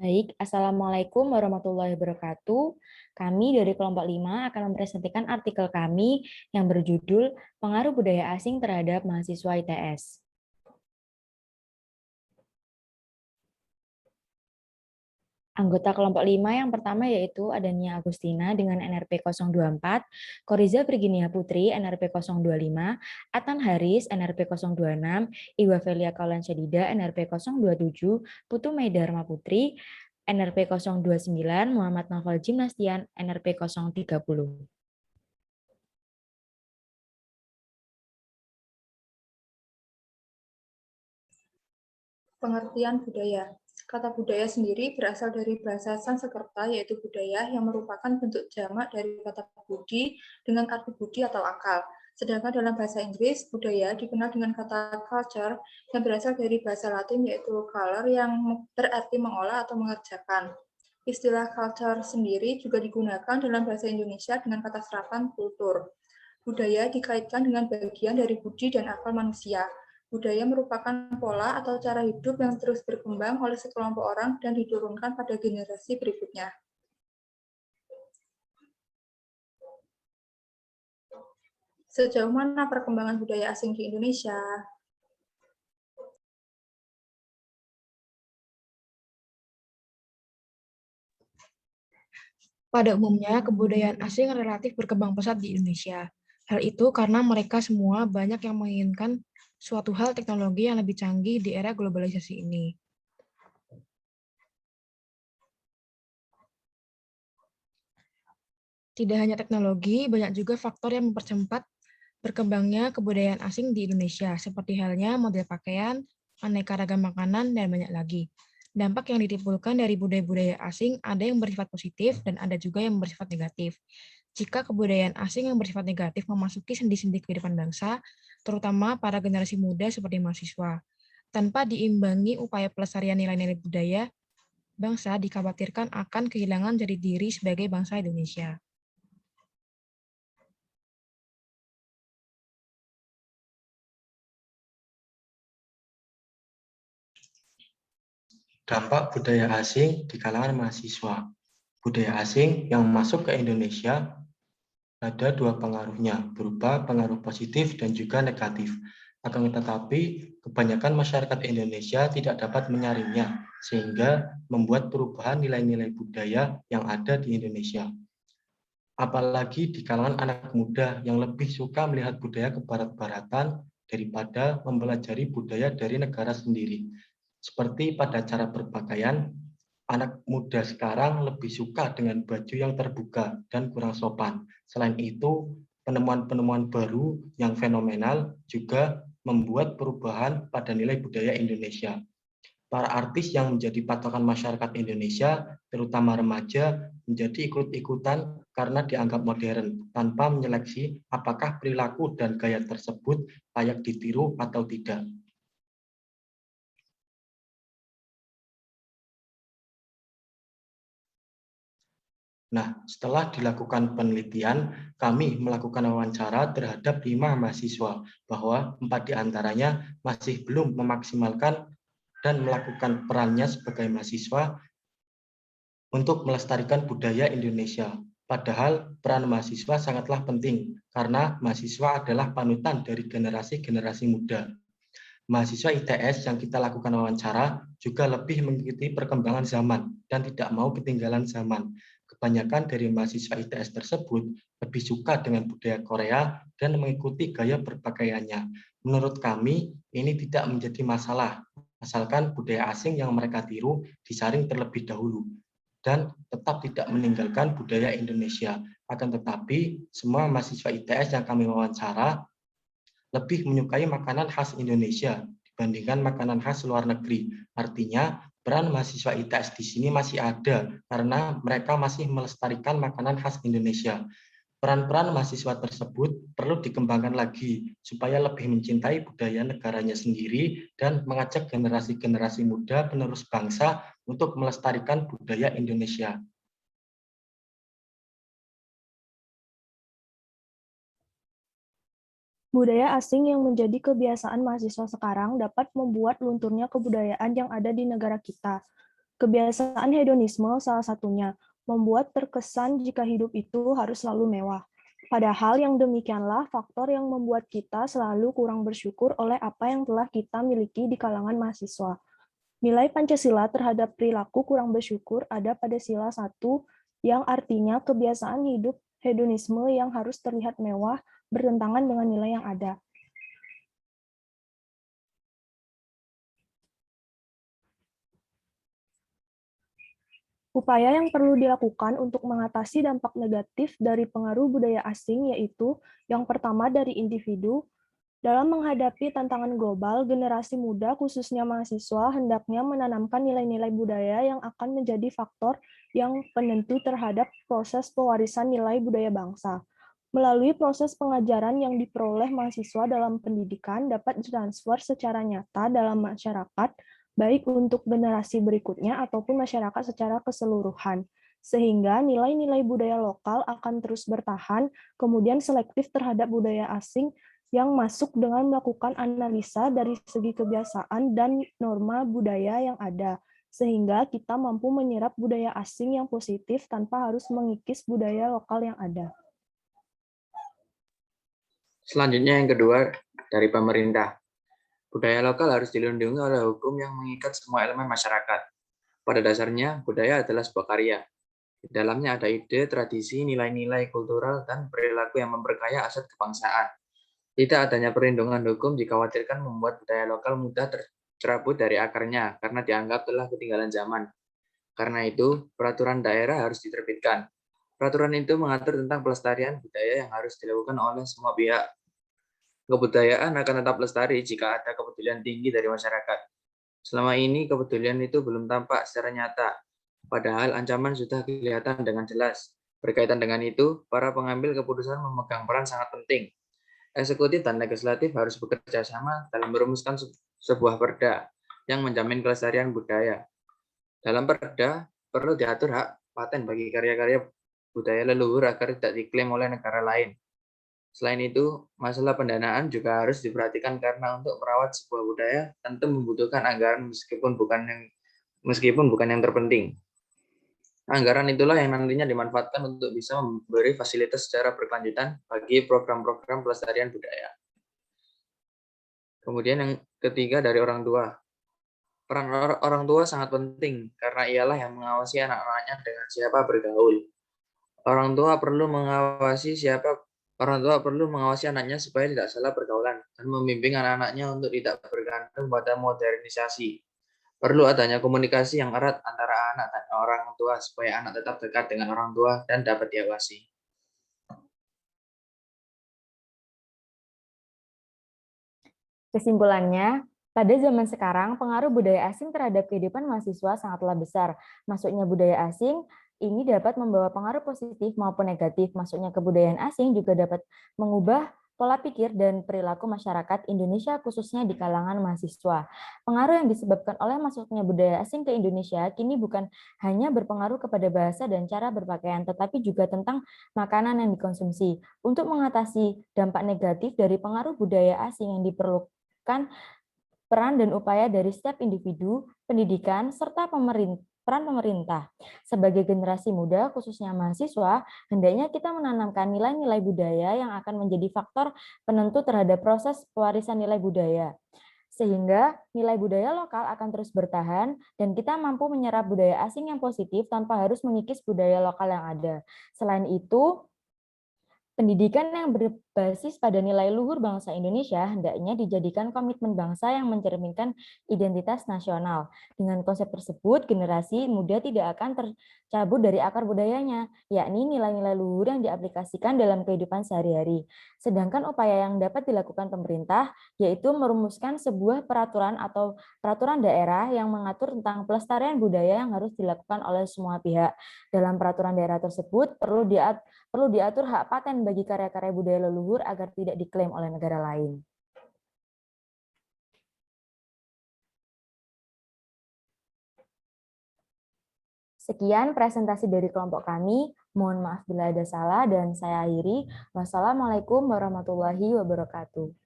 Baik, Assalamualaikum warahmatullahi wabarakatuh. Kami dari kelompok 5 akan mempresentasikan artikel kami yang berjudul Pengaruh Budaya Asing Terhadap Mahasiswa ITS. Anggota kelompok 5 yang pertama yaitu Adania Agustina dengan NRP 024, Koriza Virginia Putri NRP 025, Atan Haris NRP 026, Iwa Velia Kaulan Syadida NRP 027, Putu Meidarma Putri NRP 029, Muhammad Novel Jimnastian NRP 030. Pengertian budaya. Kata budaya sendiri berasal dari bahasa Sanskerta yaitu budaya yang merupakan bentuk jamak dari kata budi dengan arti budi atau akal. Sedangkan dalam bahasa Inggris, budaya dikenal dengan kata culture yang berasal dari bahasa Latin yaitu color yang berarti mengolah atau mengerjakan. Istilah culture sendiri juga digunakan dalam bahasa Indonesia dengan kata serapan kultur. Budaya dikaitkan dengan bagian dari budi dan akal manusia. Budaya merupakan pola atau cara hidup yang terus berkembang oleh sekelompok orang dan diturunkan pada generasi berikutnya. Sejauh mana perkembangan budaya asing di Indonesia? Pada umumnya, kebudayaan asing relatif berkembang pesat di Indonesia. Hal itu karena mereka semua banyak yang menginginkan suatu hal teknologi yang lebih canggih di era globalisasi ini. Tidak hanya teknologi, banyak juga faktor yang mempercepat berkembangnya kebudayaan asing di Indonesia, seperti halnya model pakaian, aneka ragam makanan, dan banyak lagi. Dampak yang ditimbulkan dari budaya-budaya asing ada yang bersifat positif dan ada juga yang bersifat negatif. Jika kebudayaan asing yang bersifat negatif memasuki sendi-sendi kehidupan bangsa, terutama para generasi muda seperti mahasiswa, tanpa diimbangi upaya pelestarian nilai-nilai budaya, bangsa dikhawatirkan akan kehilangan jati diri sebagai bangsa Indonesia. Dampak budaya asing di kalangan mahasiswa. Budaya asing yang masuk ke Indonesia ada dua pengaruhnya, berupa pengaruh positif dan juga negatif. Akan tetapi, kebanyakan masyarakat Indonesia tidak dapat menyaringnya, sehingga membuat perubahan nilai-nilai budaya yang ada di Indonesia. Apalagi di kalangan anak muda yang lebih suka melihat budaya kebarat-baratan daripada mempelajari budaya dari negara sendiri. Seperti pada cara berpakaian, anak muda sekarang lebih suka dengan baju yang terbuka dan kurang sopan. Selain itu, penemuan-penemuan baru yang fenomenal juga membuat perubahan pada nilai budaya Indonesia. Para artis yang menjadi patokan masyarakat Indonesia, terutama remaja, menjadi ikut-ikutan karena dianggap modern, tanpa menyeleksi apakah perilaku dan gaya tersebut layak ditiru atau tidak. Nah, setelah dilakukan penelitian, kami melakukan wawancara terhadap 5 mahasiswa, bahwa 4 diantaranya masih belum memaksimalkan dan melakukan perannya sebagai mahasiswa untuk melestarikan budaya Indonesia. Padahal peran mahasiswa sangatlah penting, karena mahasiswa adalah panutan dari generasi-generasi muda. Mahasiswa ITS yang kita lakukan wawancara juga lebih mengikuti perkembangan zaman dan tidak mau ketinggalan zaman. Kebanyakan dari mahasiswa ITS tersebut lebih suka dengan budaya Korea dan mengikuti gaya berpakaiannya. Menurut kami, ini tidak menjadi masalah, asalkan budaya asing yang mereka tiru disaring terlebih dahulu dan tetap tidak meninggalkan budaya Indonesia. Akan tetapi, semua mahasiswa ITS yang kami wawancara lebih menyukai makanan khas Indonesia dibandingkan makanan khas luar negeri. Artinya, peran mahasiswa ITS di sini masih ada karena mereka masih melestarikan makanan khas Indonesia. Peran-peran mahasiswa tersebut perlu dikembangkan lagi supaya lebih mencintai budaya negaranya sendiri dan mengajak generasi-generasi muda penerus bangsa untuk melestarikan budaya Indonesia. Budaya asing yang menjadi kebiasaan mahasiswa sekarang dapat membuat lunturnya kebudayaan yang ada di negara kita. Kebiasaan hedonisme salah satunya, membuat terkesan jika hidup itu harus selalu mewah. Padahal yang demikianlah faktor yang membuat kita selalu kurang bersyukur oleh apa yang telah kita miliki di kalangan mahasiswa. Nilai Pancasila terhadap perilaku kurang bersyukur ada pada sila 1 yang artinya kebiasaan hidup hedonisme yang harus terlihat mewah bertentangan dengan nilai yang ada. Upaya yang perlu dilakukan untuk mengatasi dampak negatif dari pengaruh budaya asing yaitu yang pertama dari individu. Dalam menghadapi tantangan global, generasi muda khususnya mahasiswa hendaknya menanamkan nilai-nilai budaya yang akan menjadi faktor yang penentu terhadap proses pewarisan nilai budaya bangsa. Melalui proses pengajaran yang diperoleh mahasiswa dalam pendidikan dapat ditransfer secara nyata dalam masyarakat, baik untuk generasi berikutnya ataupun masyarakat secara keseluruhan. Sehingga nilai-nilai budaya lokal akan terus bertahan, kemudian selektif terhadap budaya asing yang masuk dengan melakukan analisa dari segi kebiasaan dan norma budaya yang ada, sehingga kita mampu menyerap budaya asing yang positif tanpa harus mengikis budaya lokal yang ada. Selanjutnya yang kedua dari pemerintah. Budaya lokal harus dilindungi oleh hukum yang mengikat semua elemen masyarakat. Pada dasarnya, budaya adalah sebuah karya. Di dalamnya ada ide, tradisi, nilai-nilai kultural, dan perilaku yang memperkaya aset kebangsaan. Tidak adanya perlindungan hukum dikhawatirkan membuat budaya lokal mudah tercerabut dari akarnya karena dianggap telah ketinggalan zaman. Karena itu, peraturan daerah harus diterbitkan. Peraturan itu mengatur tentang pelestarian budaya yang harus dilakukan oleh semua pihak. Kebudayaan akan tetap lestari jika ada kepedulian tinggi dari masyarakat. Selama ini, kepedulian itu belum tampak secara nyata, padahal ancaman sudah kelihatan dengan jelas. Berkaitan dengan itu, para pengambil keputusan memegang peran sangat penting. Eksekutif dan legislatif harus bekerja sama dalam merumuskan sebuah perda yang menjamin kelestarian budaya. Dalam perda, perlu diatur hak paten bagi karya-karya budaya leluhur agar tidak diklaim oleh negara lain. Selain itu, masalah pendanaan juga harus diperhatikan karena untuk merawat sebuah budaya tentu membutuhkan anggaran meskipun bukan yang terpenting. Anggaran itulah yang nantinya dimanfaatkan untuk bisa memberi fasilitas secara berkelanjutan bagi program-program pelestarian budaya. Kemudian yang ketiga dari orang tua. Peran orang tua sangat penting karena ialah yang mengawasi anak-anaknya dengan siapa bergaul. Orang tua perlu mengawasi anaknya supaya tidak salah pergaulan dan membimbing anak-anaknya untuk tidak bergantung pada modernisasi. Perlu adanya komunikasi yang erat antara anak dan orang tua supaya anak tetap dekat dengan orang tua dan dapat diawasi. Kesimpulannya, pada zaman sekarang, pengaruh budaya asing terhadap kehidupan mahasiswa sangatlah besar. Masuknya budaya asing ini dapat membawa pengaruh positif maupun negatif. Masuknya kebudayaan asing juga dapat mengubah pola pikir dan perilaku masyarakat Indonesia khususnya di kalangan mahasiswa. Pengaruh yang disebabkan oleh masuknya budaya asing ke Indonesia kini bukan hanya berpengaruh kepada bahasa dan cara berpakaian, tetapi juga tentang makanan yang dikonsumsi. Untuk mengatasi dampak negatif dari pengaruh budaya asing yang diperlukan peran dan upaya dari setiap individu, pendidikan, serta peran pemerintah. Sebagai generasi muda, khususnya mahasiswa, hendaknya kita menanamkan nilai-nilai budaya yang akan menjadi faktor penentu terhadap proses pewarisan nilai budaya. Sehingga nilai budaya lokal akan terus bertahan dan kita mampu menyerap budaya asing yang positif tanpa harus mengikis budaya lokal yang ada. Selain itu, pendidikan yang berbasis pada nilai luhur bangsa Indonesia hendaknya dijadikan komitmen bangsa yang mencerminkan identitas nasional. Dengan konsep tersebut, generasi muda tidak akan tercabut dari akar budayanya, yakni nilai-nilai luhur yang diaplikasikan dalam kehidupan sehari-hari. Sedangkan upaya yang dapat dilakukan pemerintah, yaitu merumuskan sebuah peraturan atau peraturan daerah yang mengatur tentang pelestarian budaya yang harus dilakukan oleh semua pihak. Dalam peraturan daerah tersebut, perlu diatur hak paten bagi karya-karya budaya leluhur agar tidak diklaim oleh negara lain. Sekian presentasi dari kelompok kami. Mohon maaf bila ada salah dan saya akhiri. Wassalamualaikum warahmatullahi wabarakatuh.